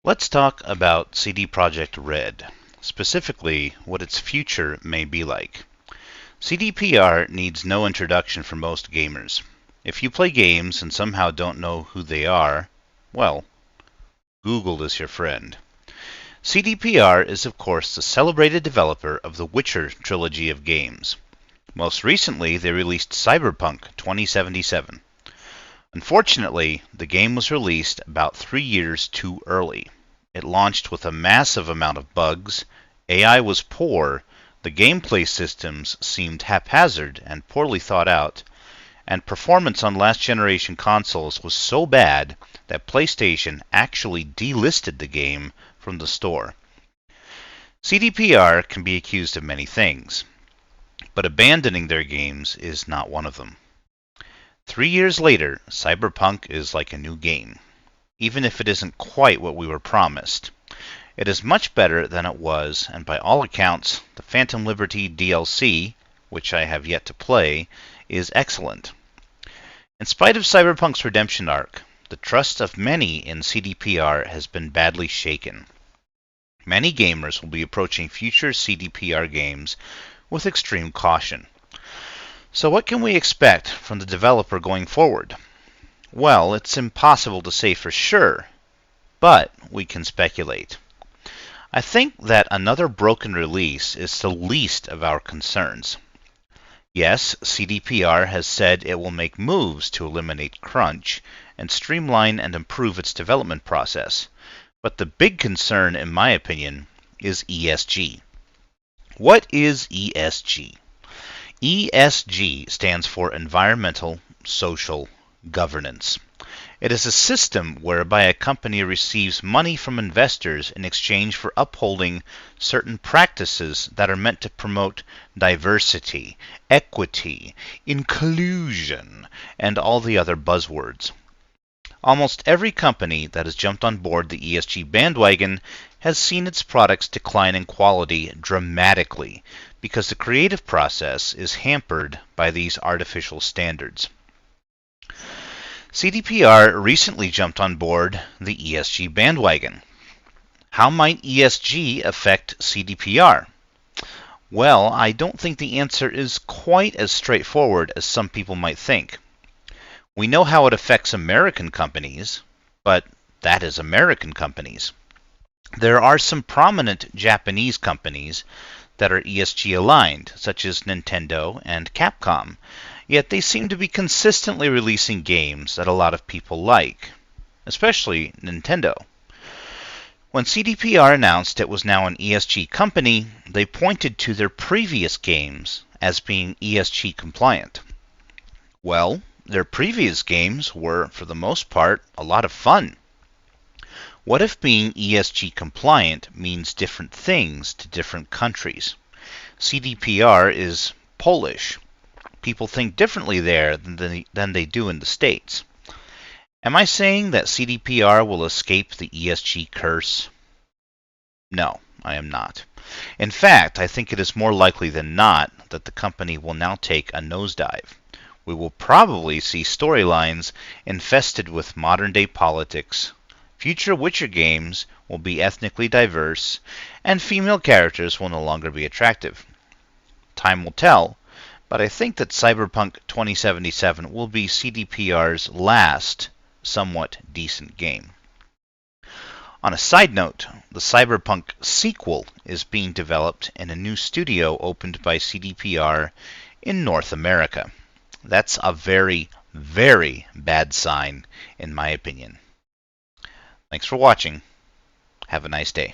Let's talk about CD Projekt Red, specifically what its future may be like. CDPR needs no introduction for most gamers. If you play games and somehow don't know who they are, well, Google is your friend. CDPR is of course the celebrated developer of the Witcher trilogy of games. Most recently, they released Cyberpunk 2077. Unfortunately, the game was released about 3 years too early. It launched with a massive amount of bugs, AI was poor, the gameplay systems seemed haphazard and poorly thought out, and performance on last generation consoles was so bad that PlayStation actually delisted the game from the store. CDPR can be accused of many things, but abandoning their games is not one of them. 3 years later, Cyberpunk is like a new game, even if it isn't quite what we were promised. It is much better than it was, and by all accounts, the Phantom Liberty DLC, which I have yet to play, is excellent. In spite of Cyberpunk's redemption arc, the trust of many in CDPR has been badly shaken. Many gamers will be approaching future CDPR games with extreme caution. So what can we expect from the developer going forward? Well, it's impossible to say for sure, but we can speculate. I think that another broken release is the least of our concerns. Yes, CDPR has said it will make moves to eliminate crunch and streamline and improve its development process, but the big concern, in my opinion, is ESG. What is ESG? ESG stands for Environmental, Social, Governance. It is a system whereby a company receives money from investors in exchange for upholding certain practices that are meant to promote diversity, equity, inclusion, and all the other buzzwords. Almost every company that has jumped on board the ESG bandwagon has seen its products decline in quality dramatically because the creative process is hampered by these artificial standards. CDPR recently jumped on board the ESG bandwagon. How might ESG affect CDPR? Well, I don't think the answer is quite as straightforward as some people might think. We know how it affects American companies, but that is American companies. There are some prominent Japanese companies that are ESG aligned, such as Nintendo and Capcom, yet they seem to be consistently releasing games that a lot of people like, especially Nintendo. When CDPR announced it was now an ESG company, they pointed to their previous games as being ESG compliant. Well, their previous games were, for the most part, a lot of fun. What if being ESG compliant means different things to different countries? CDPR is Polish. People think differently there than they do in the States. Am I saying that CDPR will escape the ESG curse? No, I am not. In fact, I think it is more likely than not that the company will now take a nosedive. We will probably see storylines infested with modern-day politics. Future Witcher games will be ethnically diverse, and female characters will no longer be attractive. Time will tell, but I think that Cyberpunk 2077 will be CDPR's last, somewhat decent game. On a side note, the Cyberpunk sequel is being developed in a new studio opened by CDPR in North America. That's a very, very bad sign, in my opinion. Thanks for watching. Have a nice day.